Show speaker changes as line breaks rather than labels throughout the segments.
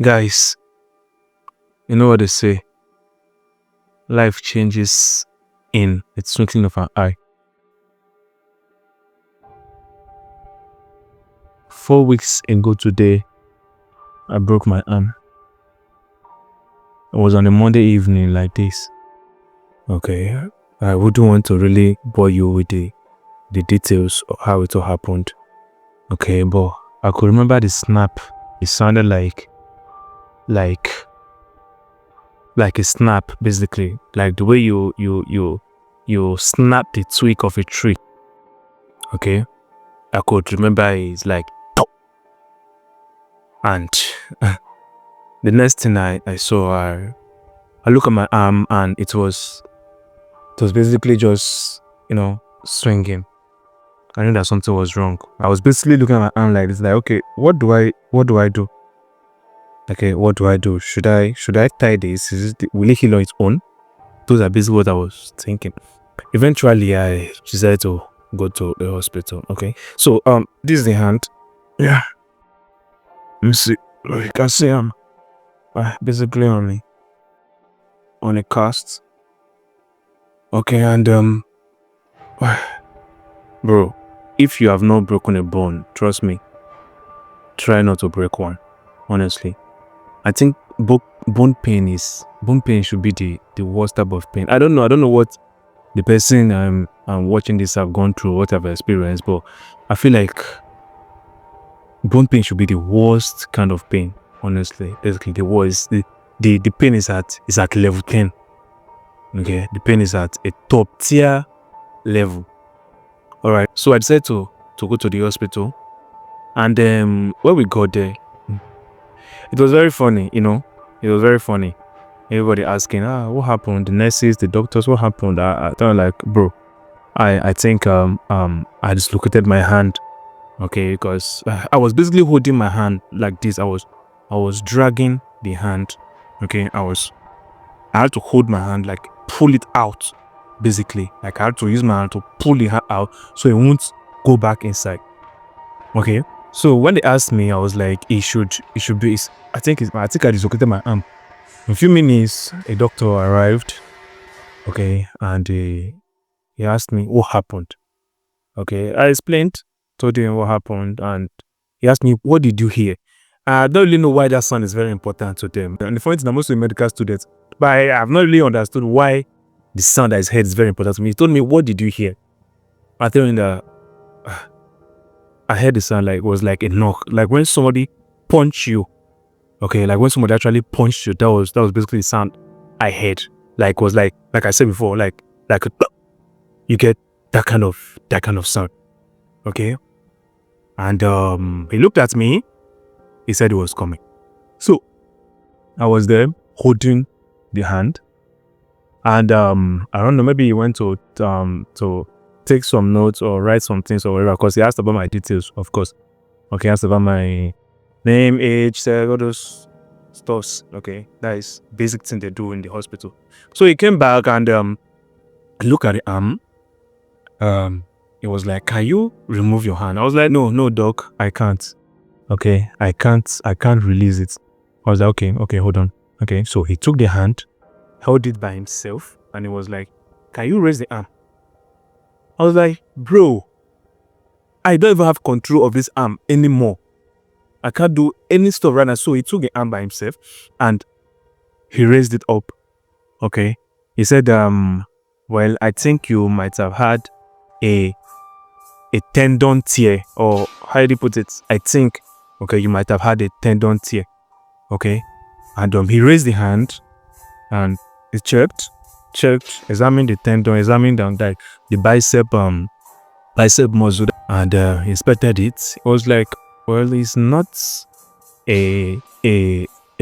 Guys, you know what they say? Life changes in the twinkling of an eye. 4 weeks ago today, I broke my arm. It was on a Monday evening like this. Okay, I wouldn't want to really bore you with the details of how it all happened. Okay, but I could remember the snap. It sounded like a snap, basically, like the way you snap the twig of a tree. Okay, I could remember it's like top, and the next thing I saw, I look at my arm and it was basically just swinging. I knew that something was wrong. I was basically looking at my arm like this, like, okay, what do I do? Okay, what do I do? Should I tie this? Will it heal on its own? Those are basically what I was thinking. Eventually, I decided to go to the hospital. Okay, so this is the hand. Yeah, let me see. You can see basically on a cast. Okay, and bro, if you have not broken a bone, trust me, try not to break one. Honestly, I think bone pain should be the worst type of pain. I don't know what the person I'm watching this have gone through, what I've experienced, but I feel like bone pain should be the worst kind of pain. Honestly, basically the worst. The pain is at level 10. Okay, the pain is at a top tier level. All right, so I decided to go to the hospital, and when we got there, it was very funny. It was very funny. Everybody asking, what happened? The nurses, the doctors, what happened? I thought, like, bro, I think I dislocated my hand. Okay, because I was basically holding my hand like this. I was dragging the hand. Okay, I had to hold my hand, like pull it out. Basically, like I had to use my hand to pull the hand out so it won't go back inside. Okay, so when they asked me, I was like, it should be. I think I dislocated my arm. In a few minutes, a doctor arrived. Okay, and he asked me what happened. Okay, I explained, told him what happened, and he asked me, what did you hear? I don't really know why that sound is very important to them. And the funny thing, I'm also a medical student, but I have not really understood why the sound that is heard is very important to me. He told me, what did you hear? I told him that I heard the sound like it was like a knock, like when somebody punched you. Okay, like when somebody actually punched you, that was basically the sound I heard. Like was like I said before, like you get that kind of sound. Okay, and he looked at me. He said he was coming. So I was there holding the hand, and I don't know, maybe he went to take some notes or write some things or whatever, because he asked about my details, of course. Okay, he asked about my name, age, all those stuffs. Okay, that is basic thing they do in the hospital. So he came back and looked at the arm. It was like, can you remove your hand? I was like, no, doc, I can't. Okay, I can't release it. I was like, okay, hold on. Okay, so he took the hand, held it by himself, and he was like, can you raise the arm? I was like, bro, I don't even have control of this arm anymore. I can't do any stuff right now. So he took the arm by himself and he raised it up. Okay, he said, well, I think you might have had a tendon tear, or how do you put it? I think, okay, you might have had a tendon tear. Okay, and he raised the hand and he checked, examined the tendon, examined the bicep muscle, and he inspected it. It was like, well, it's not a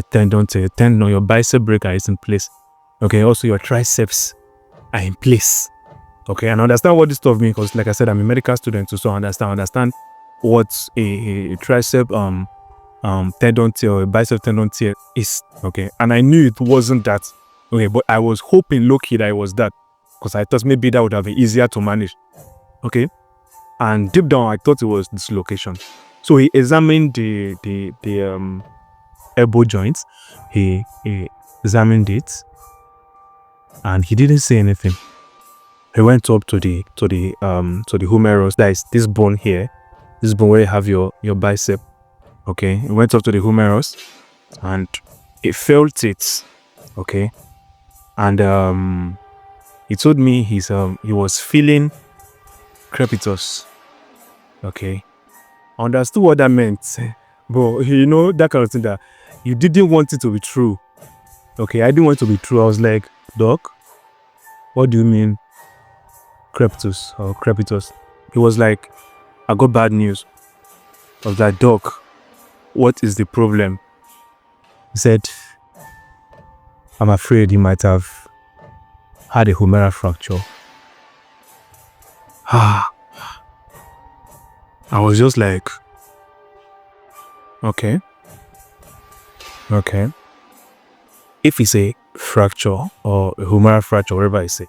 tendon tear. Tendon, your bicep breaker is in place. Okay, also your triceps are in place. Okay, and I understand what this stuff means, because like I said, I'm a medical student too, so I understand what a tricep tendon tear or a bicep tendon tear is. Okay, and I knew it wasn't that. Okay, but I was hoping low-key that it was that, because I thought maybe that would have been easier to manage. Okay, and deep down I thought it was dislocation. So he examined the elbow joint. He examined it, and he didn't say anything. He went up to the humerus. That is this bone here, this bone where you have your bicep. Okay, he went up to the humerus, and he felt it. Okay, and he told me he was feeling crepitus. Okay, I understood what that meant, but you know, that kind of thing that you didn't want it to be true. Okay, I didn't want it to be true. I was like, doc, what do you mean crepitus or crepitus? He was like, I got bad news. I was like, doc, what is the problem? He said, I'm afraid he might have had a humeral fracture. I was just like, okay. If it's a fracture or a humeral fracture, whatever I say,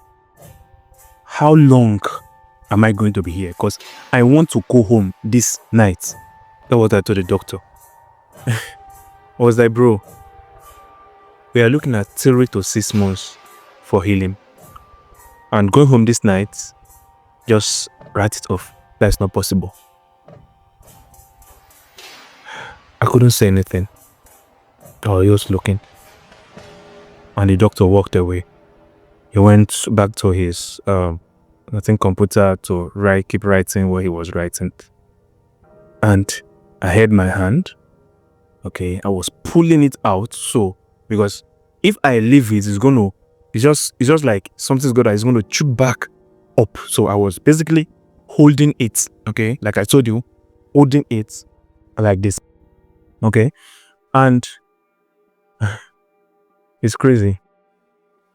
how long am I going to be here? Because I want to go home this night. That's what I told the doctor. I was like, bro, we are looking at 3 to 6 months for healing. And going home this night, just write it off. That's not possible. I couldn't say anything. I was just looking. And the doctor walked away. He went back to his computer to keep writing what he was writing. And I had my hand. Okay, I was pulling it out, so because if I leave it, it's just like something's it's going to chew back up. So I was basically holding it. Okay, like I told you, holding it like this. Okay, and it's crazy.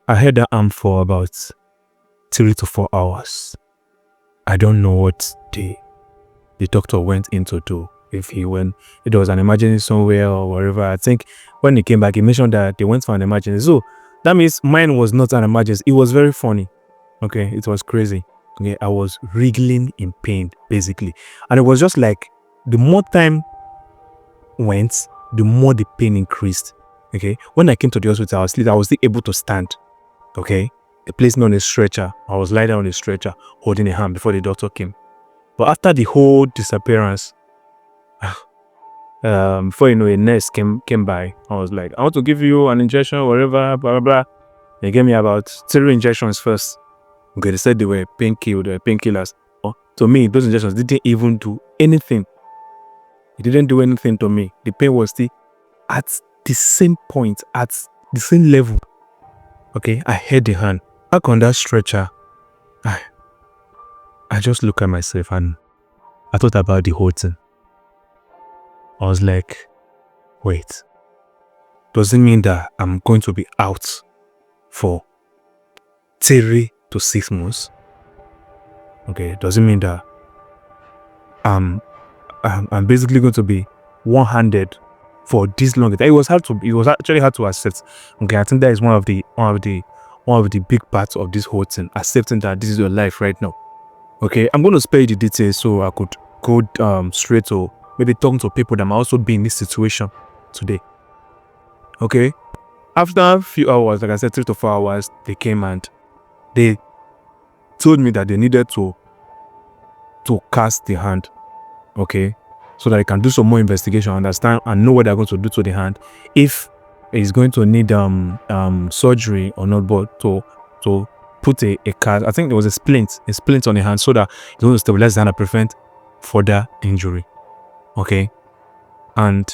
I had that arm for about 3 to 4 hours. I don't know what the doctor went in to do. If it was an emergency somewhere or wherever. I think when he came back, he mentioned that they went for an emergency. So that means mine was not an emergency. It was very funny. Okay, it was crazy. Okay, I was wriggling in pain basically, and it was just like the more time went, the more the pain increased. Okay, when I came to the hospital, I was still able to stand. Okay, they placed me on a stretcher. I was lying down on a stretcher, holding a hand before the doctor came. But after the whole disappearance, before you know, a nurse came by. I was like, I want to give you an injection, whatever, blah, blah, blah. They gave me about 3 injections first. Okay, they said they were painkillers. To me, those injections didn't even do anything. It didn't do anything to me. The pain was still at the same point, at the same level. Okay, I held the hand. Back on that stretcher, I just looked at myself and I thought about the whole thing. I was like, wait, does it mean that I'm going to be out for 3 to 6 months? Okay, does it mean that I'm basically going to be one-handed for this long? It was actually hard to accept. Okay, I think that is one of the big parts of this whole thing, accepting that this is your life right now. Okay, I'm going to spare you the details so I could go straight to maybe talking to people that might also be in this situation today. Okay, after a few hours, like I said, 3 to 4 hours, they came and they told me that they needed to cast the hand. Okay, so that I can do some more investigation, understand and know what they're going to do to the hand, if it's going to need surgery or not, but to put a cast. I think there was a splint on the hand, so that it's going to stabilize the hand and prevent further injury. Okay, and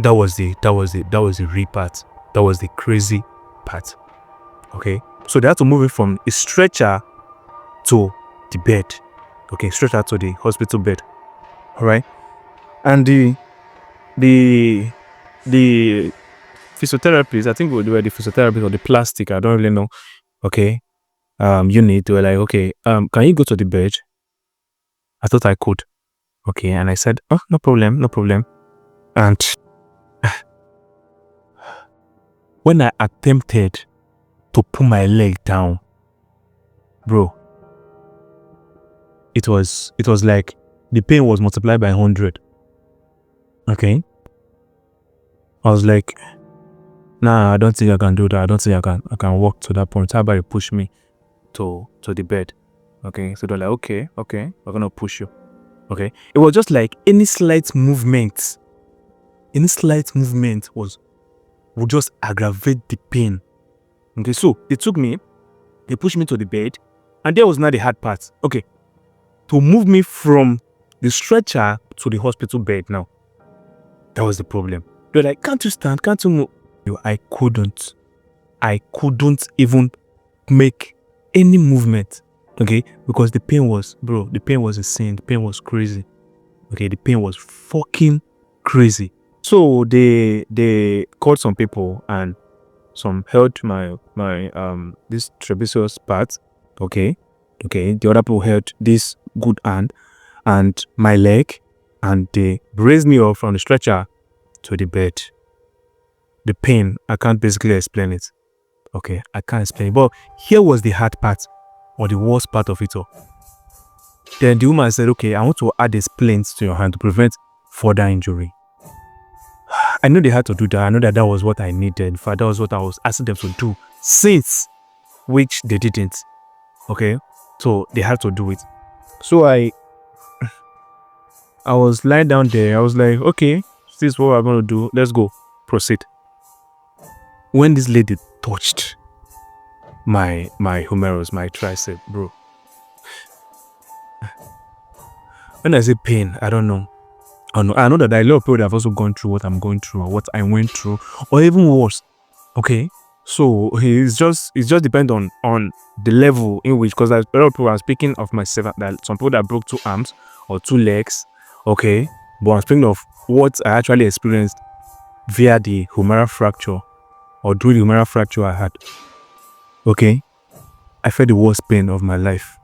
that was the real part. That was the crazy part. Okay, so they had to move it from a stretcher to the bed. Okay, stretcher to the hospital bed. All right, and the physiotherapists, I think they were the physiotherapists or the plastic, I don't really know. Okay, unit, they were like, okay, can you go to the bed? I thought I could. Okay, and I said, oh, no problem. And when I attempted to put my leg down, bro, it was like the pain was multiplied by 100. Okay, I was like, nah, I don't think I can do that. I don't think I can walk to that point. How about you push me to the bed? Okay. So they're like, okay, we're gonna push you. Okay. It was just like any slight movement would just aggravate the pain. Okay, so they pushed me to the bed, and there was not the hard part. Okay, to move me from the stretcher to the hospital bed now, that was the problem. They're like, can't you stand? Can't you move? I couldn't even make any movement. Okay, because the pain was insane. The pain was crazy. Okay, the pain was fucking crazy. So they called some people and some held my this trapezius part. Okay. The other people held this good hand and my leg, and they raised me up from the stretcher to the bed. The pain, I can't basically explain it. Okay, I can't explain it. But here was the hard part, or the worst part of it all. Then the woman said, okay, I want to add a splint to your hand to prevent further injury. I know they had to do that. I know that was what I needed. In fact, that was what I was asking them to do, since which they didn't. Okay, so they had to do it. So I was lying down there. I was like, okay, this is what I'm going to do. Let's go. Proceed. When this lady touched my humerus, my tricep, bro. When I say pain, I don't know. I know that there are a lot of people that have also gone through what I'm going through, or what I went through, or even worse. Okay, so it just depends on the level in which, because a lot of people are speaking of myself, that some people that broke 2 arms or 2 legs. Okay, but I'm speaking of what I actually experienced via the humeral fracture, or during the humeral fracture I had. Okay, I felt the worst pain of my life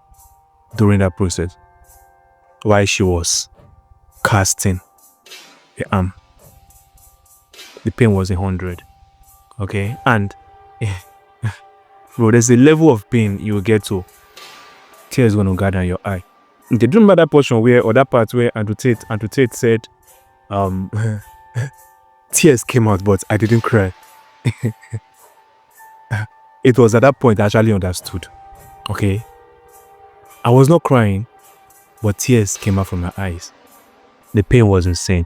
during that process, while she was casting the arm. The pain was 100. Okay, and bro, there's a level of pain you will get to, tears gonna gather in your eye. They don't remember that portion or that part where Andrew Tate said, tears came out, but I didn't cry. It was at that point I actually understood. Okay, I was not crying, but tears came out from my eyes. The pain was insane.